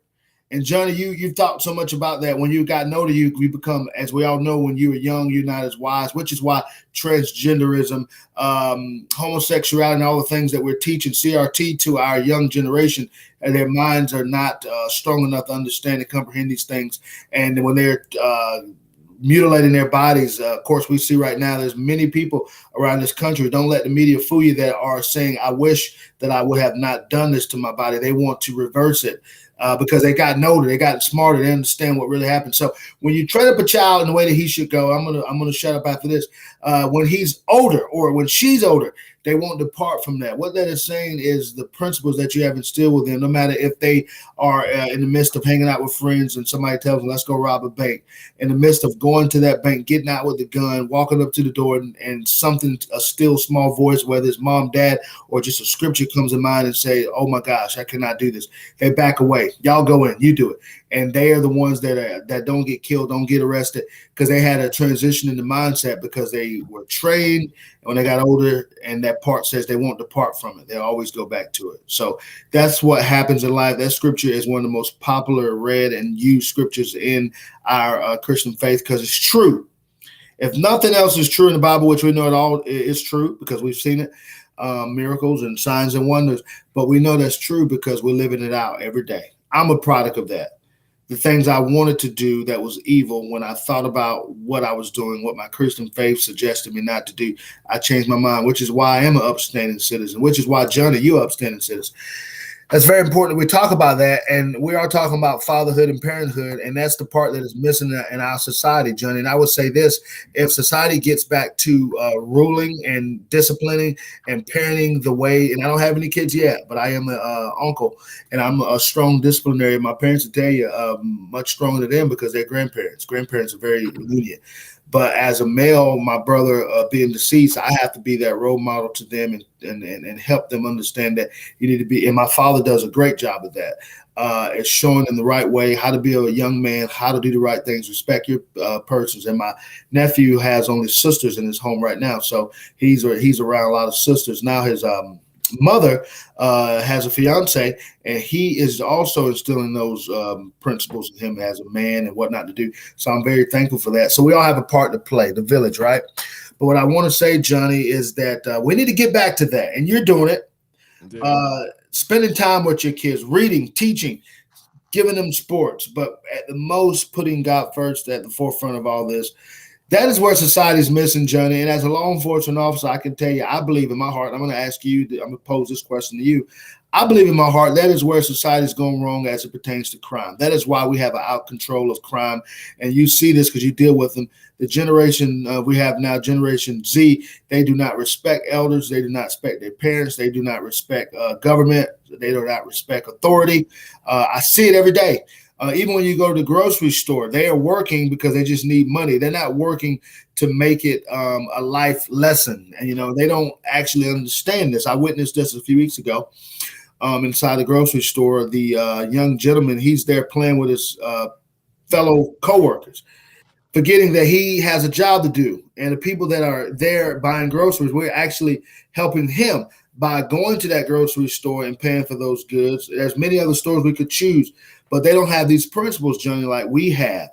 and Johnny, you've talked so much about that. When you've gotten older, you become, as we all know, when you were young, you're not as wise, which is why transgenderism, homosexuality, and all the things that we're teaching CRT to our young generation, and their minds are not strong enough to understand and comprehend these things. And when they're mutilating their bodies. Of course, we see right now there's many people around this country. Don't let the media fool you that are saying, I wish that I would have not done this to my body. They want to reverse it because they got older, they got smarter, they understand what really happened. So when you train up a child in the way that he should go, I'm gonna shut up after this. When he's older or when she's older, they won't depart from that. What that is saying is the principles that you have instilled with them, no matter if they are in the midst of hanging out with friends and somebody tells them, let's go rob a bank. In the midst of going to that bank, getting out with the gun, walking up to the door, and something, a still small voice, whether it's mom, dad, or just a scripture comes in mind and say, oh my gosh, I cannot do this. They back away. Y'all go in, you do it. And they are the ones that don't get killed, don't get arrested, because they had a transition in the mindset because they were trained when they got older, and that part says they won't depart from it. They'll always go back to it. So that's what happens in life. That scripture is one of the most popular, read, and used scriptures in our Christian faith because it's true. If nothing else is true in the Bible, which we know it all is true because we've seen it, miracles and signs and wonders, but we know that's true because we're living it out every day. I'm a product of that. The things I wanted to do that was evil, when I thought about what I was doing, what my Christian faith suggested me not to do, I changed my mind, which is why I am an upstanding citizen, which is why, Johnny, you're an upstanding citizen. That's very important that we talk about that, and we are talking about fatherhood and parenthood, and that's the part that is missing in our society, Johnny. And I would say this, if society gets back to ruling and disciplining and parenting the way, and I don't have any kids yet, but I am an uncle, and I'm a strong disciplinary. My parents will tell you much stronger than them because they're grandparents. Grandparents are very lenient. But as a male, my brother being deceased, I have to be that role model to them and help them understand that you need to be. And my father does a great job of that. It's showing them the right way, how to be a young man, how to do the right things, respect your persons. And my nephew has only sisters in his home right now, so he's around a lot of sisters. Now his mother has a fiance, and he is also instilling those principles in him as a man and what not to do. So I'm very thankful for that. So we all have a part to play, the village, right? But what I want to say, Johnny, is that we need to get back to that, and you're doing it. Spending time with your kids, reading, teaching, giving them sports, but at the most putting God first at the forefront of all this. That is where society's missing, Johnny. And as a law enforcement officer, I can tell you, I believe in my heart. I'm going to ask you, I'm going to pose this question to you. I believe in my heart that is where society's going wrong as it pertains to crime. That is why we have an out control of crime. And you see this because you deal with them. The generation we have now, Generation Z, they do not respect elders. They do not respect their parents. They do not respect government. They do not respect authority. I see it every day. Even when you go to the grocery store, they are working because they just need money. They're not working to make it a life lesson. And, they don't actually understand this. I witnessed this a few weeks ago inside the grocery store. The young gentleman, he's there playing with his fellow coworkers, forgetting that he has a job to do. And the people that are there buying groceries, we're actually helping him. by going to that grocery store and paying for those goods. There's many other stores we could choose, but they don't have these principles, Johnny, like we have.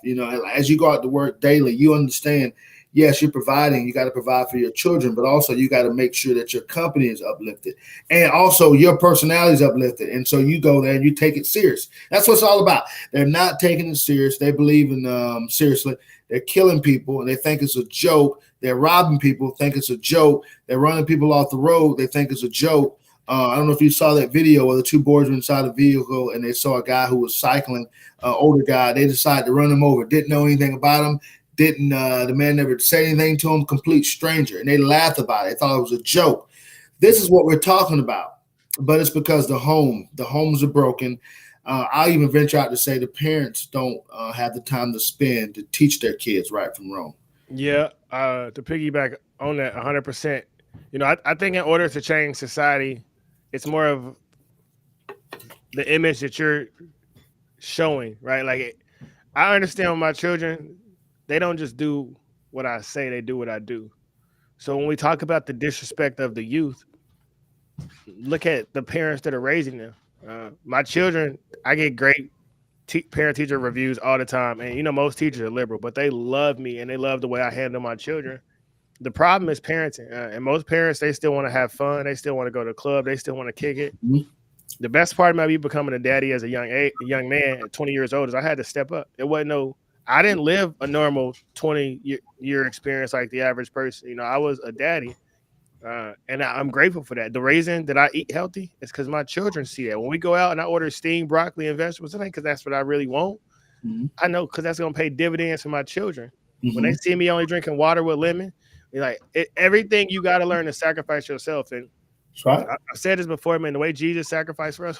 As you go out to work daily, you understand, yes, you're providing, you got to provide for your children, but also you got to make sure that your company is uplifted and also your personality is uplifted. And so you go there and you take it serious. That's what it's all about. They're not taking it serious. They believe in seriously. They're killing people and they think it's a joke. They're robbing people, think it's a joke. They're running people off the road. They think it's a joke. I don't know if you saw that video where the two boys were inside a vehicle and they saw a guy who was cycling, older guy. They decided to run him over. Didn't know anything about him. The man never said anything to him, complete stranger. And they laughed about it. They thought it was a joke. This is what we're talking about. But it's because the homes are broken. I'll even venture out to say the parents don't have the time to spend to teach their kids right from wrong.
Yeah, to piggyback on that 100%, I think in order to change society, it's more of the image that you're showing, right? Like, I understand with my children, they don't just do what I say, they do what I do. So when we talk about the disrespect of the youth, look at the parents that are raising them. My children, I get great parent-teacher reviews all the time. And, most teachers are liberal, but they love me and they love the way I handle my children. The problem is parenting. And most parents, they still want to have fun. They still want to go to the club. They still want to kick it. Mm-hmm. The best part about me becoming a daddy as a young man at 20 years old is I had to step up. I didn't live a normal 20-year experience like the average person. I was a daddy. And I'm grateful for that. The reason that I eat healthy is because my children see that. When we go out and I order steamed broccoli and vegetables, it ain't because that's what I really want. Mm-hmm. I know because that's going to pay dividends for my children. Mm-hmm. When they see me only drinking water with lemon, they're like, everything you got to learn to sacrifice yourself. And that's right. I've said this before, man, the way Jesus sacrificed for us,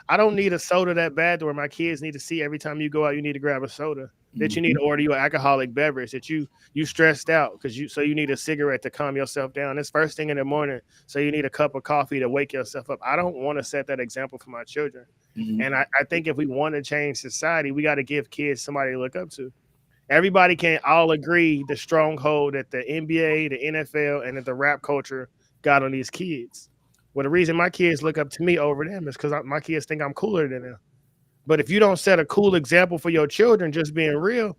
I don't need a soda that bad to where my kids need to see every time you go out, you need to grab a soda. That you need to order you an alcoholic beverage, that you stressed out so you need a cigarette to calm yourself down. It's first thing in the morning, so you need a cup of coffee to wake yourself up. I don't want to set that example for my children. Mm-hmm. And I think if we want to change society, we got to give kids somebody to look up to. Everybody can't all agree the stronghold that the NBA, the NFL, and that the rap culture got on these kids. Well, the reason my kids look up to me over them is because my kids think I'm cooler than them. But if you don't set a cool example for your children, just being real,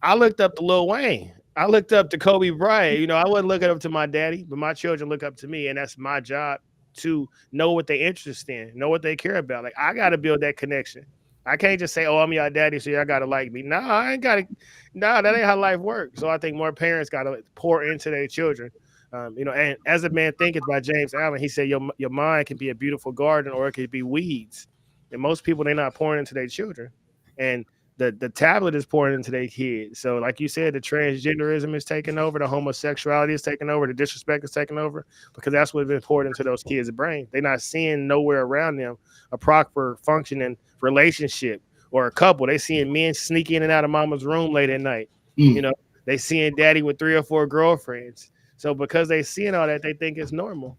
I looked up to Lil Wayne. I looked up to Kobe Bryant. I wasn't looking up to my daddy, but my children look up to me, and that's my job to know what they're interested in, know what they care about. Like, I got to build that connection. I can't just say, oh, I'm your daddy, so y'all got to like me. No, I ain't got to. No, that ain't how life works. So I think more parents got to pour into their children. And As a Man Thinketh by James Allen, he said your mind can be a beautiful garden or it could be weeds. And most people, they're not pouring into their children. And the tablet is pouring into their kids. So like you said, the transgenderism is taking over, the homosexuality is taking over, the disrespect is taking over, because that's what's been poured into those kids' brain. They're not seeing nowhere around them a proper functioning relationship or a couple. They seeing men sneak in and out of mama's room late at night. They seeing daddy with 3 or 4 girlfriends. So because they seeing all that, they think it's normal.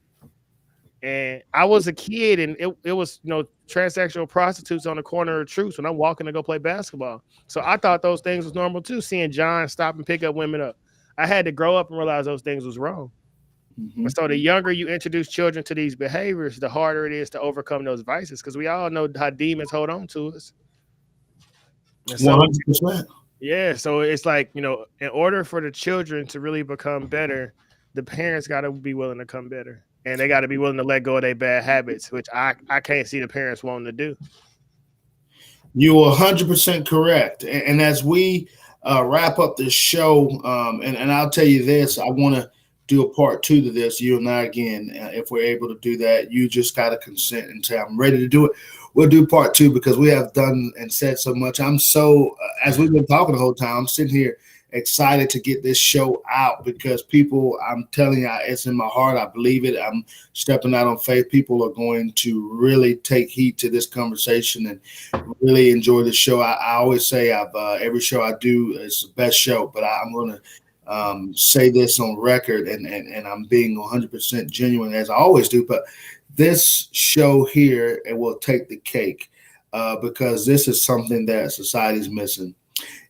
And I was a kid, and it was, transsexual prostitutes on the corner of Truce when I'm walking to go play basketball. So I thought those things was normal too, seeing John stop and pick up women up. I had to grow up and realize those things was wrong. Mm-hmm. And so the younger you introduce children to these behaviors, the harder it is to overcome those vices, because we all know how demons hold on to us. So, 100%. Yeah, so it's like, in order for the children to really become better, the parents got to be willing to come better. And they got to be willing to let go of their bad habits, which I can't see the parents wanting to do.
You are 100% correct. And as we wrap up this show, and I'll tell you this, I want to do a part 2 to this, you and I again. If we're able to do that, you just got to consent and say, I'm ready to do it. We'll do part 2 because we have done and said so much. I'm so, as we've been talking the whole time, I'm sitting here excited to get this show out because people, I'm telling you, it's in my heart. I believe it. I'm stepping out on faith. People are going to really take heed to this conversation and really enjoy the show. I always say every show I do is the best show, but I'm going to say this on record, and I'm being 100% genuine as I always do. But this show here, it will take the cake because this is something that society's missing.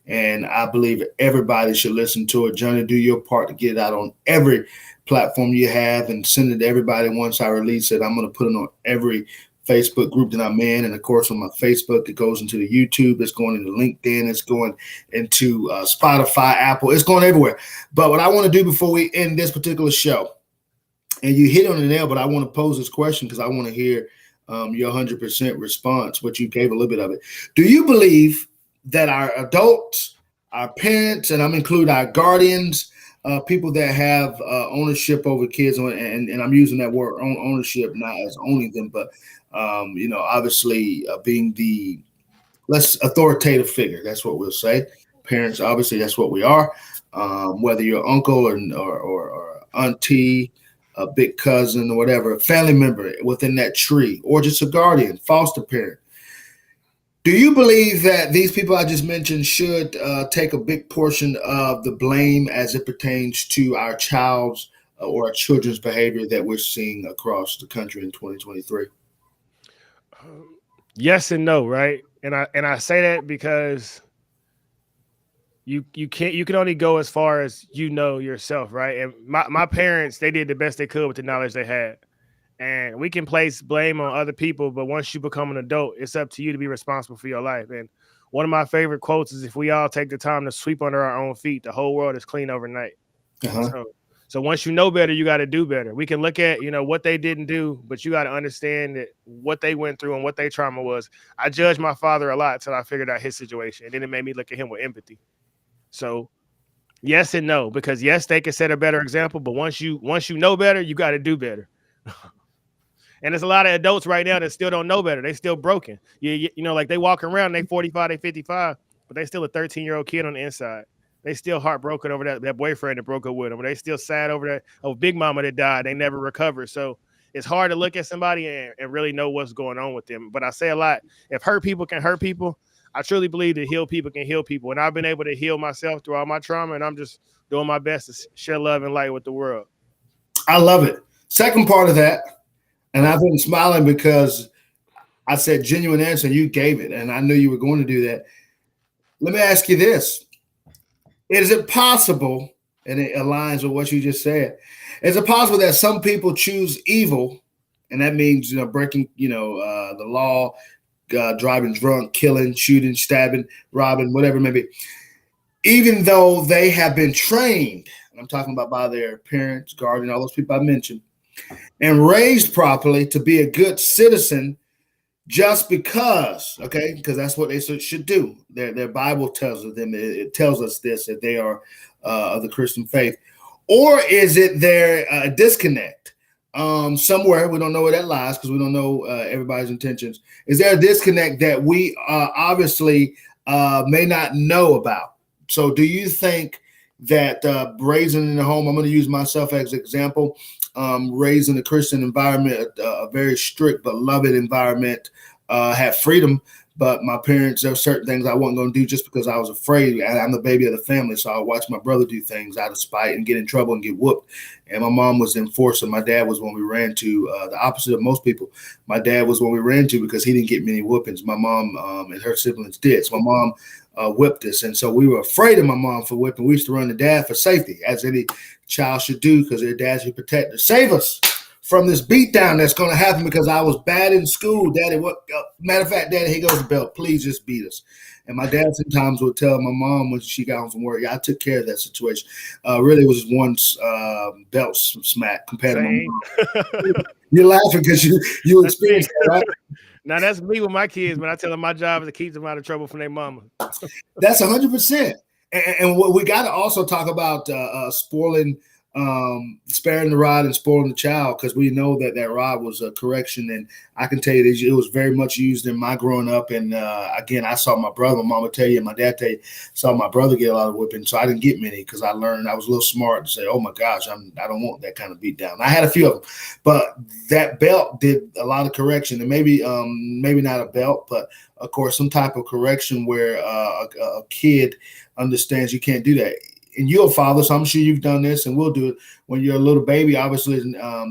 and I believe everybody should listen to it. Johnny, do your part to get it out on every platform you have and send it to everybody. Once I release it, I'm going to put it on every Facebook group that I'm in, and of course on my Facebook, it goes into the YouTube, it's going into LinkedIn, it's going into Spotify, Apple, it's going everywhere. But what I want to do before we end this particular show, and you hit on the nail, but I want to pose this question because I want to hear your 100% response, what you gave a little bit of it. Do you believe that our adults, our parents, and I'm include our guardians, people that have ownership over kids, and I'm using that word ownership not as owning them, but obviously being the less authoritative figure. That's what we'll say. Parents, obviously, that's what we are. Whether you're uncle or auntie, a big cousin or whatever, a family member within that tree, or just a guardian, foster parent. Do you believe that these people I just mentioned should take a big portion of the blame as it pertains to our child's or our children's behavior that we're seeing across the country in 2023?
Yes and no, right? And I say that because you can only go as far as yourself, right? And my parents, they did the best they could with the knowledge they had. And we can place blame on other people, but once you become an adult, it's up to you to be responsible for your life. And one of my favorite quotes is, if we all take the time to sweep under our own feet, the whole world is clean overnight. So once you know better, you got to do better. We can look at, what they didn't do, but you got to understand that what they went through and what their trauma was. I judged my father a lot until I figured out his situation. And then it made me look at him with empathy. So yes and no, because yes, they can set a better example, but once you know better, you got to do better. And there's a lot of adults right now that still don't know better. They still broken. Like they walk around, they 45, they 55, but they still a 13-year-old kid on the inside. They still heartbroken over that boyfriend that broke up with them. They still sad over that big mama that died. They never recovered. So it's hard to look at somebody and really know what's going on with them. But I say a lot, if hurt people can hurt people, I truly believe that heal people can heal people. And I've been able to heal myself through all my trauma, and I'm just doing my best to share love and light with the world.
I love it. Second part of that, and I've been smiling because I said genuine answer and you gave it, and I knew you were going to do that. Let me ask you this. Is it possible, and it aligns with what you just said, is it possible that some people choose evil, and that means, breaking, the law, driving drunk, killing, shooting, stabbing, robbing, whatever it may be, even though they have been trained, and I'm talking about by their parents, guardian, all those people I mentioned, and raised properly to be a good citizen, just because that's what they should do. Their Bible tells them, it tells us this, that they are of the Christian faith. Or is it their disconnect? Somewhere, we don't know where that lies because we don't know everybody's intentions. Is there a disconnect that we obviously may not know about? So do you think that raising in the home, I'm going to use myself as an example, raised in a Christian environment, a very strict but loved environment, had freedom, but my parents, there were certain things I wasn't going to do just because I was afraid. I'm the baby of the family, so I watched my brother do things out of spite and get in trouble and get whooped. And my mom was the enforcer. My dad was one we ran to, the opposite of most people. My dad was one we ran to because he didn't get many whoopings. My mom and her siblings did. So my mom whipped us, and so we were afraid of my mom for whipping. We used to run to dad for safety, as any child should do, because their dads should protect us. Save us from this beatdown that's going to happen because I was bad in school. Daddy, matter of fact, Daddy, here goes the belt. Please just beat us. And my dad sometimes would tell my mom when she got home from work, I took care of that situation. Really, it was just one belt smack compared to my mom. You're laughing because you experienced that, right?
Now that's me with my kids, but I tell them my job is to keep them out of trouble from their mama.
That's 100%. And what we got to also talk about spoiling, sparing the rod and spoiling the child, because we know that rod was a correction. And I can tell you that it was very much used in my growing up. And again, I saw my brother, my mama tell you, and my dad tell you, saw my brother get a lot of whipping. So I didn't get many because I learned, I was a little smart to say, oh my gosh, I don't want that kind of beat down. I had a few of them, but that belt did a lot of correction, and maybe not a belt, but of course, some type of correction where a kid understands you can't do that. And you're a father, so I'm sure you've done this, and we'll do it. When you're a little baby, obviously,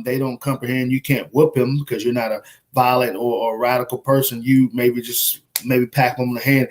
they don't comprehend. You can't whoop him because you're not a violent or radical person. You maybe pack them on the hand.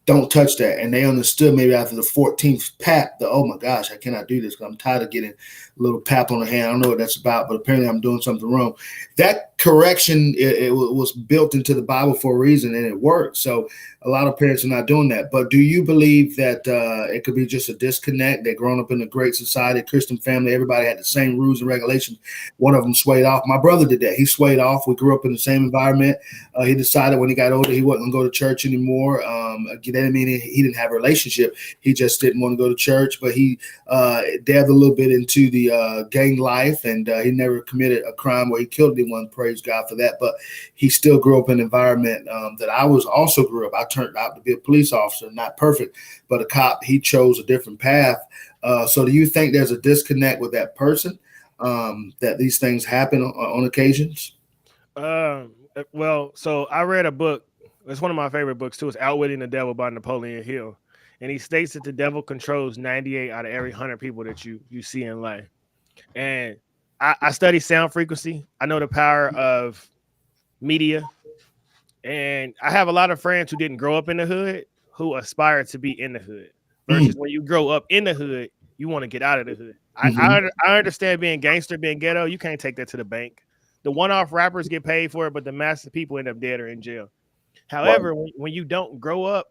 don't touch that. And they understood maybe after the 14th pap, oh my gosh, I cannot do this because I'm tired of getting a little pap on the hand. I don't know what that's about, but apparently I'm doing something wrong. That correction, it was built into the Bible for a reason, and it worked. So a lot of parents are not doing that. But do you believe that it could be just a disconnect? They're growing up in a great society, Christian family. Everybody had the same rules and regulations. One of them swayed off. My brother did that. He swayed off. We grew up in the same environment. He decided when he got older he wasn't going to go to church anymore. That didn't mean he didn't have a relationship. He just didn't want to go to church. But he dabbed a little bit into the gang life, and he never committed a crime where he killed anyone. Praise God for that. But he still grew up in an environment that I was also grew up. I turned out to be a police officer, not perfect, but a cop. He chose a different path. So do you think there's a disconnect with that person, that these things happen on occasions?
Well, so I read a book. It's one of my favorite books too. It's Outwitting the Devil by Napoleon Hill. And he states that the devil controls 98 out of every 100 people that you see in life. And I study sound frequency. I know the power of media. And I have a lot of friends who didn't grow up in the hood who aspire to be in the hood. Versus when you grow up in the hood, you want to get out of the hood. I understand being gangster, being ghetto. You can't take that to the bank. The one-off rappers get paid for it, but the mass of people end up dead or in jail. However, when you don't grow up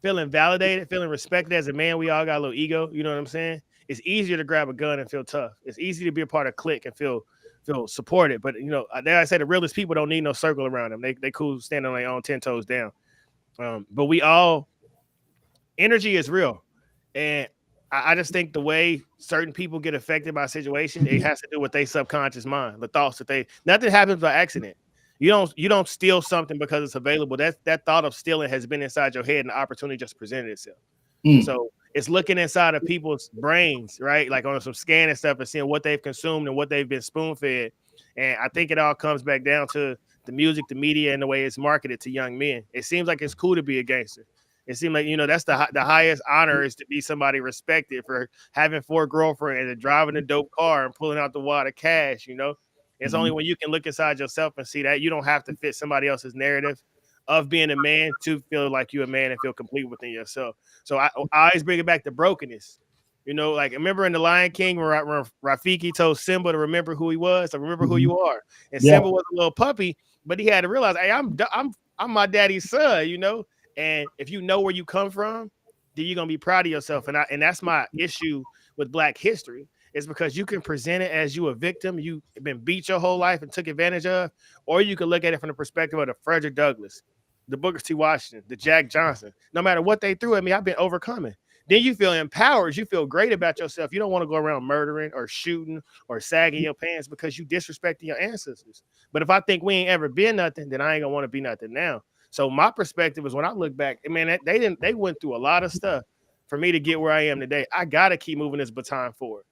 feeling validated, feeling respected as a man, we all got a little ego. You know what I'm saying? It's easier to grab a gun and feel tough. It's easy to be a part of a clique and feel supported. But I say the realest people don't need no circle around them. They cool standing on their own 10 toes down. But we all energy is real, and I just think the way certain people get affected by a situation, it has to do with their subconscious mind, the thoughts that nothing happens by accident. You don't steal something because it's available. That thought of stealing has been inside your head, and the opportunity just presented itself. So it's looking inside of people's brains, right? Like on some scan and stuff, and seeing what they've consumed and what they've been spoon fed. And I think it all comes back down to the music, the media, and the way it's marketed to young men. It seems like it's cool to be a gangster. It seems like, that's the highest honor is to be somebody respected for having 4 girlfriends and driving a dope car and pulling out the wad of cash. It's only when you can look inside yourself and see that you don't have to fit somebody else's narrative of being a man to feel like you're a man and feel complete within yourself. So I always bring it back to brokenness. Like remember in The Lion King where Rafiki told Simba to remember who he was, to remember who you are. And Simba was a little puppy, but he had to realize, hey, I'm my daddy's son, And if you know where you come from, then you're gonna be proud of yourself. And that's my issue with Black history. It's because you can present it as you a victim, you've been beat your whole life and took advantage of, or you can look at it from the perspective of the Frederick Douglass, the Booker T. Washington, the Jack Johnson. No matter what they threw at me, I've been overcoming. Then you feel empowered. You feel great about yourself. You don't want to go around murdering or shooting or sagging your pants because you disrespecting your ancestors. But if I think we ain't ever been nothing, then I ain't gonna want to be nothing now. So my perspective is when I look back, man, they went through a lot of stuff for me to get where I am today. I gotta keep moving this baton forward.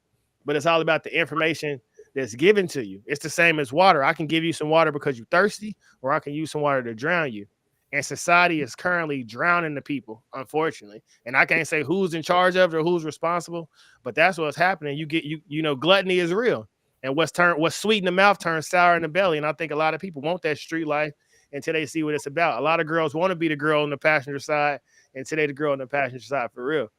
But it's all about the information that's given to you. It's the same as water. I can give you some water because you're thirsty, or I can use some water to drown you. And society is currently drowning the people, unfortunately. And I can't say who's in charge of it or who's responsible, but that's what's happening. Gluttony is real. And what's sweet in the mouth turns sour in the belly. And I think a lot of people want that street life until they see what it's about. A lot of girls want to be the girl on the passenger side, and today the girl on the passenger side for real.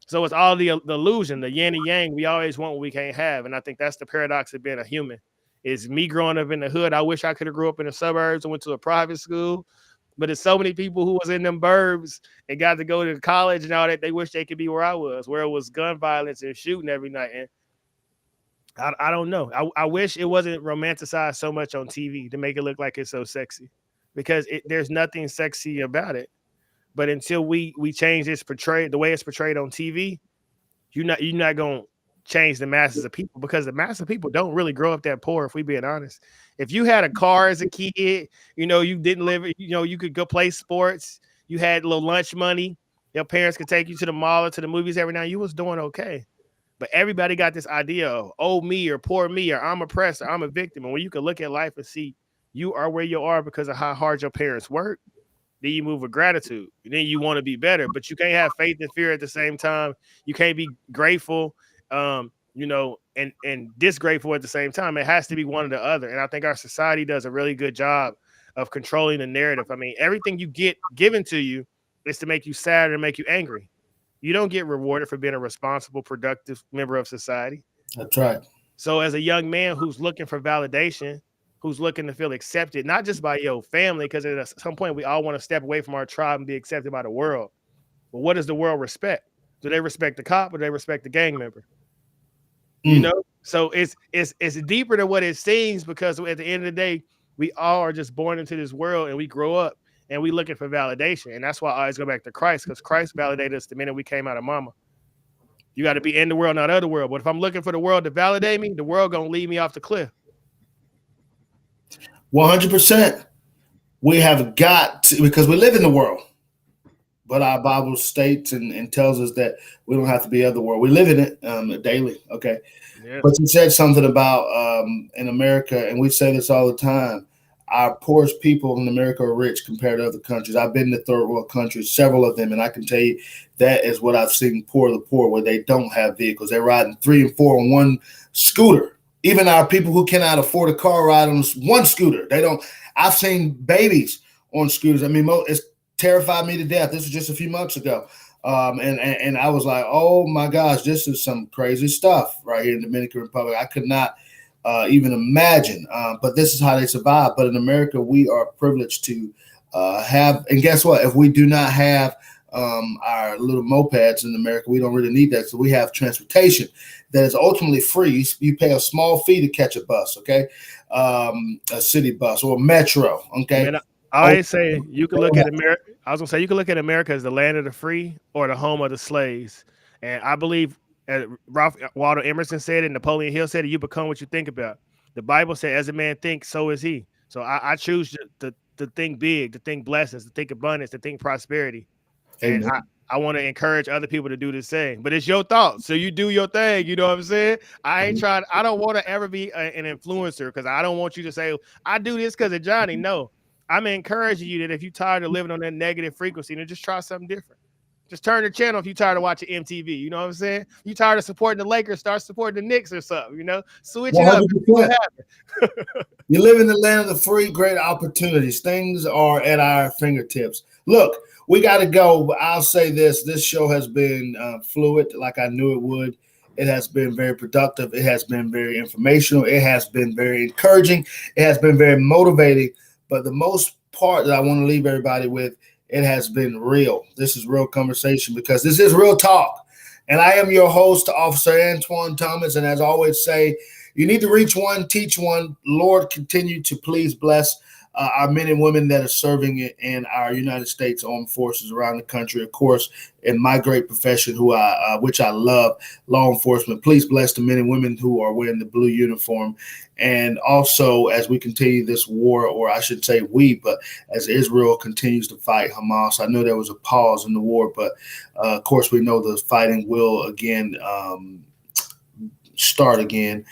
So it's all the illusion, the yin and yang. We always want what we can't have. And I think that's the paradox of being a human. Is me growing up in the hood. I wish I could have grew up in the suburbs and went to a private school. But there's so many people who was in them burbs and got to go to college and all that. They wish they could be where I was, where it was gun violence and shooting every night. And I don't know. I wish it wasn't romanticized so much on TV to make it look like it's so sexy, because there's nothing sexy about it. But until we change the way it's portrayed on TV, you're not gonna change the masses of people, because the mass of people don't really grow up that poor. If we being honest, if you had a car as a kid, you didn't live, you could go play sports, you had a little lunch money, your parents could take you to the mall or to the movies every night, you was doing okay. But everybody got this idea of, oh, me or poor me, or I'm oppressed, or I'm a victim. And when you can look at life and see you are where you are because of how hard your parents work, then you move with gratitude. And then you want to be better, but you can't have faith and fear at the same time. You can't be grateful, and disgrateful at the same time. It has to be one or the other. And I think our society does a really good job of controlling the narrative. I mean, everything you get given to you is to make you sad or make you angry. You don't get rewarded for being a responsible, productive member of society.
That's right.
So as a young man who's looking for validation, who's looking to feel accepted, not just by your family, because at some point we all want to step away from our tribe and be accepted by the world. But what does the world respect? Do they respect the cop or do they respect the gang member? You know, so it's deeper than what it seems, because at the end of the day, we all are just born into this world and we grow up and we looking for validation. And that's why I always go back to Christ, because Christ validated us the minute we came out of mama. You got to be in the world, not of the world. But if I'm looking for the world to validate me, the world going to lead me off the cliff.
100%. We have got to, because we live in the world. But our Bible states and tells us that we don't have to be of the world. We live in it daily, okay? Yeah. But you said something about in America, and we say this all the time, our poorest people in America are rich compared to other countries. I've been to third world countries, several of them, and I can tell you that is what I've seen, poor the poor, where they don't have vehicles. They're riding 3 and 4 on one scooter. Even our people who cannot afford a car ride on one scooter. They don't. I've seen babies on scooters. I mean, it's terrified me to death. This was just a few months ago. And I was like, oh my gosh, this is some crazy stuff right here in the Dominican Republic. I could not even imagine, but this is how they survive. But in America, we are privileged to have, and guess what? If we do not have our little mopeds in America, we don't really need that. So we have transportation that is ultimately free. You pay a small fee to catch a bus, okay? A city bus or a metro, okay?
I always say you can look at America. I was gonna say you can look at America as the land of the free or the home of the slaves. And I believe, as Ralph Waldo Emerson said it, Napoleon Hill said it, you become what you think about. The Bible said, as a man thinks, so is he. So I choose to think big, to think blessings, to think abundance, to think prosperity. And I want to encourage other people to do the same. But it's your thoughts. So you do your thing. You know what I'm saying? I don't want to ever be an influencer, because I don't want you to say, I do this because of Johnny. No. I'm encouraging you that if you're tired of living on that negative frequency, then just try something different. Just turn the channel if you're tired of watching MTV. You know what I'm saying? You tired of supporting the Lakers, start supporting the Knicks or something, you know? Switch it up.
You live in the land of the free, great opportunities. Things are at our fingertips. Look, we got to go. But I'll say this. This show has been fluid like I knew it would. It has been very productive. It has been very informational. It has been very encouraging. It has been very motivating. But the most part that I want to leave everybody with, it has been real. This is real conversation, because this is real talk. And I am your host, Officer Antoine Thomas. And as I always say, you need to reach one, teach one. Lord, continue to please bless our men and women that are serving in our United States Armed Forces around the country. Of course, in my great profession, which I love, law enforcement. Please bless the men and women who are wearing the blue uniform. And also, as we continue this war, or I should say but as Israel continues to fight Hamas, I know there was a pause in the war, but of course, we know the fighting will again start again.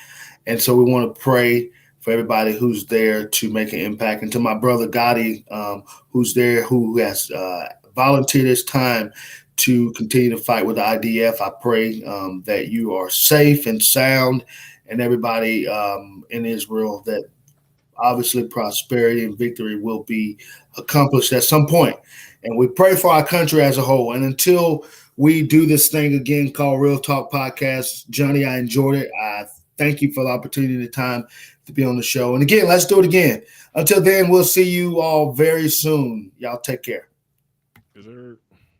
And so we want to pray for everybody who's there to make an impact. And to my brother Gotti, who's there, who has volunteered his time to continue to fight with the IDF, I pray that you are safe and sound, and everybody in Israel, that obviously prosperity and victory will be accomplished at some point. And we pray for our country as a whole. And until we do this thing again called Real Talk Podcast, Johnny, I enjoyed it. I thank you for the opportunity and the time to be on the show. And again, let's do it again. Until then, we'll see you all very soon. Y'all take care.
Yes, sir.